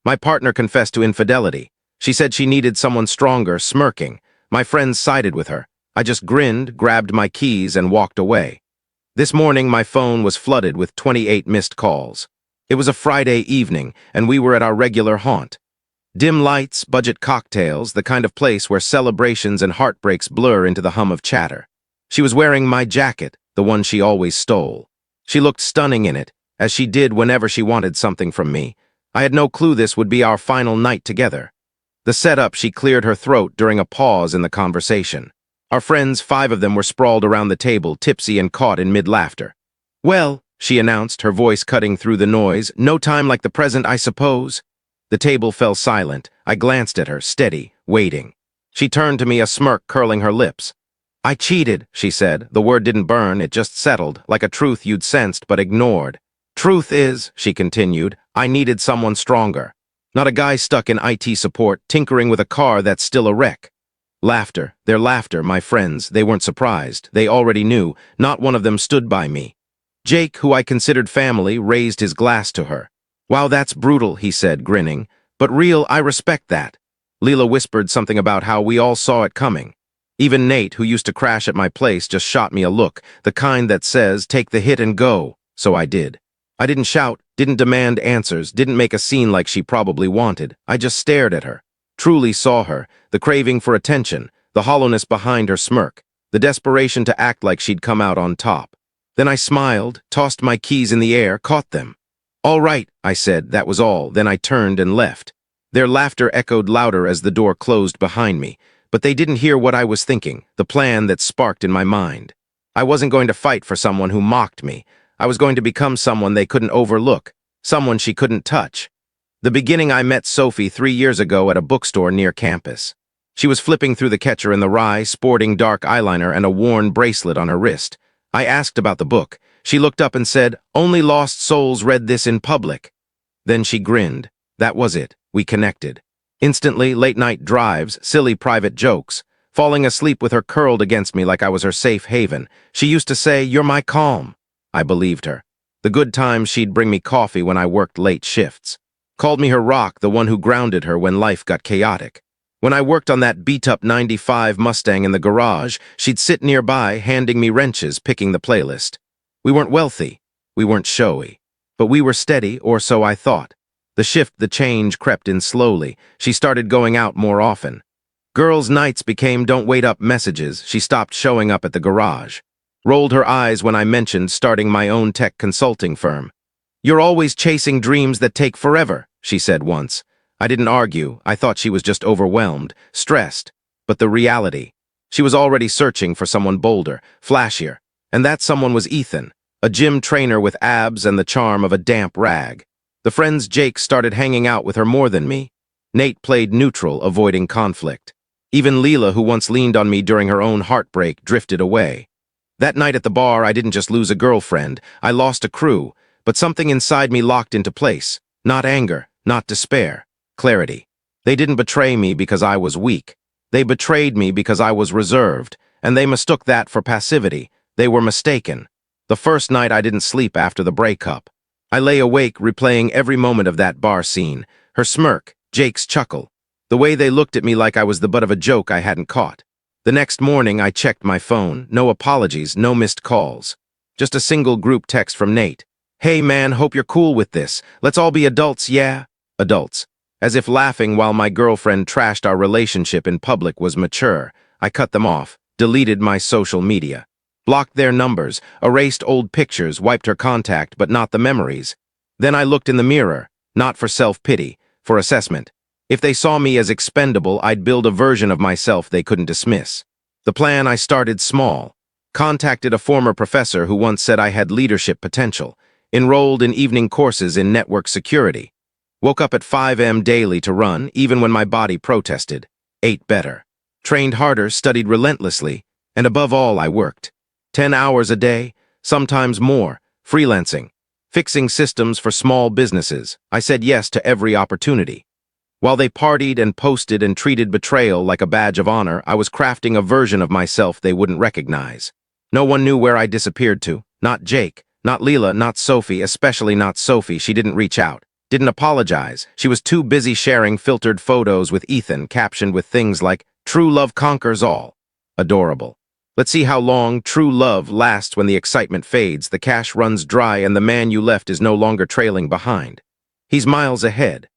My partner confessed to infidelity. She said she needed someone stronger, smirking. My friends sided with her. I just grinned, grabbed my keys, and walked away. This morning, my phone was flooded with 28 missed calls. It was a Friday evening, and we were at our regular haunt. Dim lights, budget cocktails, the kind of place where celebrations and heartbreaks blur into the hum of chatter. She was wearing my jacket, the one she always stole. She looked stunning in it, as she did whenever she wanted something from me. I had no clue this would be our final night together. The setup, she cleared her throat during a pause in the conversation. Our friends, 5 of them, were sprawled around the table, tipsy and caught in mid-laughter. "Well," she announced, her voice cutting through the noise, "no time like the present, I suppose." The table fell silent. I glanced at her, steady, waiting. She turned to me, a smirk curling her lips. "I cheated," she said. The word didn't burn, it just settled, like a truth you'd sensed but ignored. "Truth is," she continued, "I needed someone stronger. Not a guy stuck in IT support, tinkering with a car that's still a wreck." Laughter, their laughter, my friends. They weren't surprised. They already knew. Not one of them stood by me. Jake, who I considered family, raised his glass to her. "Wow, that's brutal," he said, grinning. "But real, I respect that." Leela whispered something about how we all saw it coming. Even Nate, who used to crash at my place, just shot me a look, the kind that says, "Take the hit and go." So I did. I didn't shout, didn't demand answers, didn't make a scene like she probably wanted. I just stared at her. Truly saw her, the craving for attention, the hollowness behind her smirk, the desperation to act like she'd come out on top. Then I smiled, tossed my keys in the air, caught them. "All right," I said, that was all. Then I turned and left. Their laughter echoed louder as the door closed behind me, but they didn't hear what I was thinking, the plan that sparked in my mind. I wasn't going to fight for someone who mocked me. I was going to become someone they couldn't overlook, someone she couldn't touch. The beginning, I met Sophie 3 years ago at a bookstore near campus. She was flipping through The Catcher in the Rye, sporting dark eyeliner and a worn bracelet on her wrist. I asked about the book. She looked up and said, "Only lost souls read this in public." Then she grinned. That was it. We connected. Instantly, late-night drives, silly private jokes, falling asleep with her curled against me like I was her safe haven. She used to say, "You're my calm." I believed her. The good times, she'd bring me coffee when I worked late shifts. Called me her rock, the one who grounded her when life got chaotic. When I worked on that beat-up '95 Mustang in the garage, she'd sit nearby, handing me wrenches, picking the playlist. We weren't wealthy. We weren't showy. But we were steady, or so I thought. The change crept in slowly. She started going out more often. Girls' nights became "don't wait up" messages. She stopped showing up at the garage. Rolled her eyes when I mentioned starting my own tech consulting firm. "You're always chasing dreams that take forever," she said once. I didn't argue. I thought she was just overwhelmed, stressed. But the reality, she was already searching for someone bolder, flashier. And that someone was Ethan, a gym trainer with abs and the charm of a damp rag. The friends Jake started hanging out with her more than me. Nate played neutral, avoiding conflict. Even Leela, who once leaned on me during her own heartbreak, drifted away. That night at the bar, I didn't just lose a girlfriend. I lost a crew, but something inside me locked into place. Not anger, not despair. Clarity. They didn't betray me because I was weak. They betrayed me because I was reserved, and they mistook that for passivity. They were mistaken. The first night, I didn't sleep after the breakup. I lay awake, replaying every moment of that bar scene. Her smirk, Jake's chuckle. The way they looked at me like I was the butt of a joke I hadn't caught. The next morning, I checked my phone. No apologies, no missed calls. Just a single group text from Nate. "Hey man, hope you're cool with this. Let's all be adults, yeah?" Adults. As if laughing while my girlfriend trashed our relationship in public was mature. I cut them off, deleted my social media. Blocked their numbers, erased old pictures, wiped her contact, but not the memories. Then I looked in the mirror, not for self-pity, for assessment. If they saw me as expendable, I'd build a version of myself they couldn't dismiss. The plan, I started small. Contacted a former professor who once said I had leadership potential. Enrolled in evening courses in network security. Woke up at 5 a.m. daily to run, even when my body protested. Ate better. Trained harder, studied relentlessly, and above all, I worked. 10 hours a day, sometimes more, freelancing, fixing systems for small businesses. I said yes to every opportunity. While they partied and posted and treated betrayal like a badge of honor, I was crafting a version of myself they wouldn't recognize. No one knew where I disappeared to. Not Jake, not Leela, not Sophie, especially not Sophie. She didn't reach out. Didn't apologize. She was too busy sharing filtered photos with Ethan, captioned with things like, "True love conquers all." Adorable. Let's see how long true love lasts when the excitement fades, the cash runs dry, and the man you left is no longer trailing behind. He's miles ahead.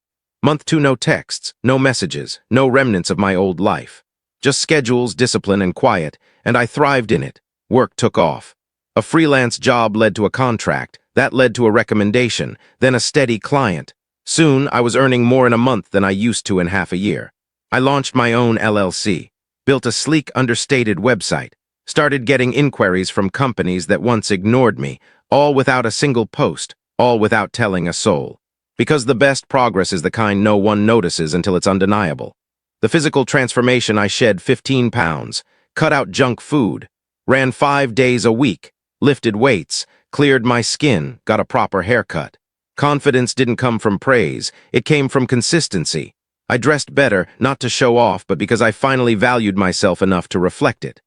Month 2, no texts, no messages, no remnants of my old life. Just schedules, discipline, and quiet, and I thrived in it. Work took off. A freelance job led to a contract. That led to a recommendation, then a steady client. Soon, I was earning more in a month than I used to in half a year. I launched my own LLC, built a sleek, understated website, started getting inquiries from companies that once ignored me, all without a single post, all without telling a soul. Because the best progress is the kind no one notices until it's undeniable. The physical transformation: I shed 15 pounds, cut out junk food, ran 5 days a week, lifted weights, cleared my skin, got a proper haircut. Confidence didn't come from praise, it came from consistency. I dressed better, not to show off, but because I finally valued myself enough to reflect it.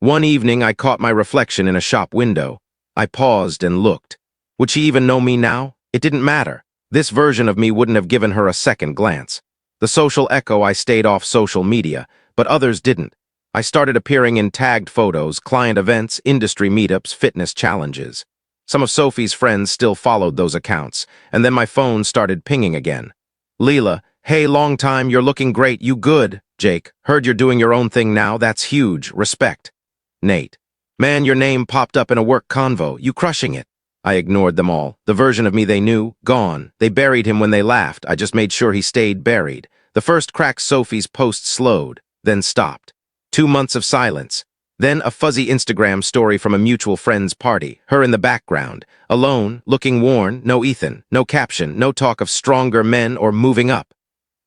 One evening, I caught my reflection in a shop window. I paused and looked. Would she even know me now? It didn't matter. This version of me wouldn't have given her a second glance. The social echo: I stayed off social media, but others didn't. I started appearing in tagged photos, client events, industry meetups, fitness challenges. Some of Sophie's friends still followed those accounts, and then my phone started pinging again. Leela: "Hey, long time, you're looking great, you good?" Jake: "Heard you're doing your own thing now, that's huge, respect." Nate: "Man, your name popped up in a work convo, you crushing it." I ignored them all. The version of me they knew, gone. They buried him when they laughed. I just made sure he stayed buried. The first crack: Sophie's post slowed, then stopped. 2 months of silence. Then a fuzzy Instagram story from a mutual friend's party, her in the background, alone, looking worn, no Ethan, no caption, no talk of stronger men or moving up.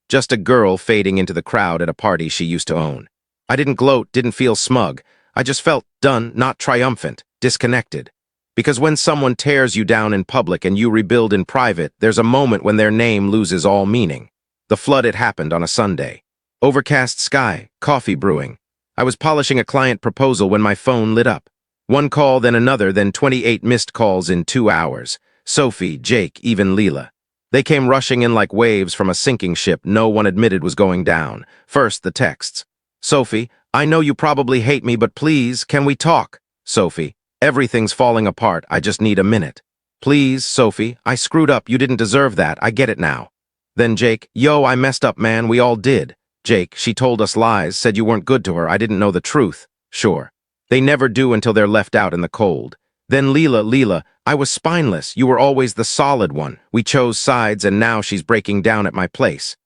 Just a girl fading into the crowd at a party she used to own. I didn't gloat, didn't feel smug. I just felt done, not triumphant, disconnected. Because when someone tears you down in public and you rebuild in private, there's a moment when their name loses all meaning. The flood had happened on a Sunday. Overcast sky, coffee brewing. I was polishing a client proposal when my phone lit up. One call, then another, then 28 missed calls in 2 hours. Sophie, Jake, even Leela. They came rushing in like waves from a sinking ship no one admitted was going down. First, the texts. Sophie: "I know you probably hate me, but please, can we talk?" Sophie: "Everything's falling apart, I just need a minute." "Please, Sophie, I screwed up, you didn't deserve that, I get it now." Then Jake: "Yo, I messed up, man, we all did." Jake: "She told us lies, said you weren't good to her, I didn't know the truth." Sure. They never do until they're left out in the cold. Then Leela: "I was spineless, you were always the solid one. We chose sides and now she's breaking down at my place."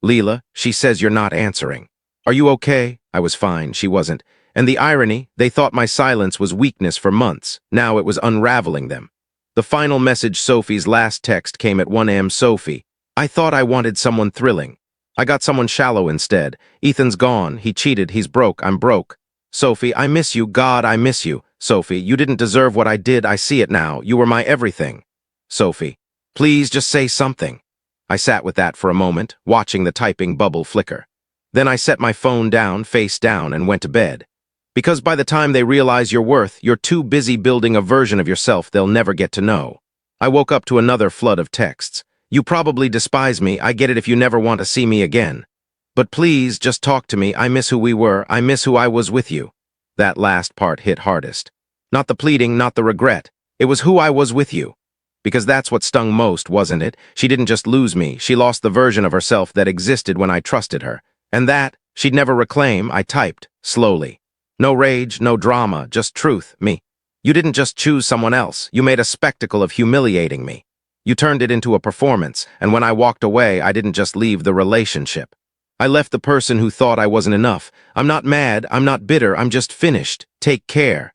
Leela: "She says you're not answering." "Are you okay?" I was fine, she wasn't. And the irony: they thought my silence was weakness for months. Now it was unraveling them. The final message: Sophie's last text, came at 1 a.m. Sophie: "I thought I wanted someone thrilling. I got someone shallow instead. Ethan's gone, he cheated, he's broke, I'm broke." Sophie: "I miss you, God, I miss you." Sophie: "You didn't deserve what I did, I see it now. You were my everything." Sophie: "Please just say something." I sat with that for a moment, watching the typing bubble flicker. Then I set my phone down, face down, and went to bed. Because by the time they realize your worth, you're too busy building a version of yourself they'll never get to know. I woke up to another flood of texts. "You probably despise me, I get it if you never want to see me again. But please, just talk to me, I miss who we were, I miss who I was with you." That last part hit hardest. Not the pleading, not the regret. It was who I was with you. Because that's what stung most, wasn't it? She didn't just lose me, she lost the version of herself that existed when I trusted her. And that, she'd never reclaim. I typed, slowly. No rage, no drama, just truth, me. "You didn't just choose someone else, you made a spectacle of humiliating me. You turned it into a performance, and when I walked away, I didn't just leave the relationship. I left the person who thought I wasn't enough. I'm not mad, I'm not bitter, I'm just finished. Take care."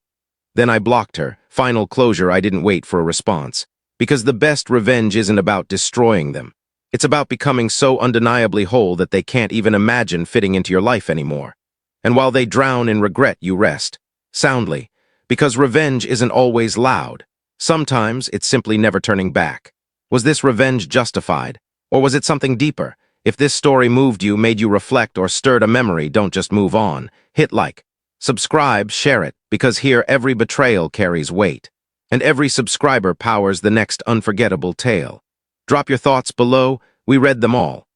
Then I blocked her. Final closure. I didn't wait for a response. Because the best revenge isn't about destroying them. It's about becoming so undeniably whole that they can't even imagine fitting into your life anymore. And while they drown in regret, you rest. Soundly. Because revenge isn't always loud. Sometimes it's simply never turning back. Was this revenge justified? Or was it something deeper? If this story moved you, made you reflect, or stirred a memory, don't just move on. Hit like. Subscribe, share it, because here every betrayal carries weight. And every subscriber powers the next unforgettable tale. Drop your thoughts below. We read them all.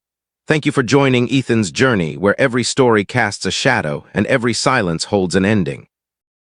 Thank you for joining Ethan's journey, where every story casts a shadow and every silence holds an ending.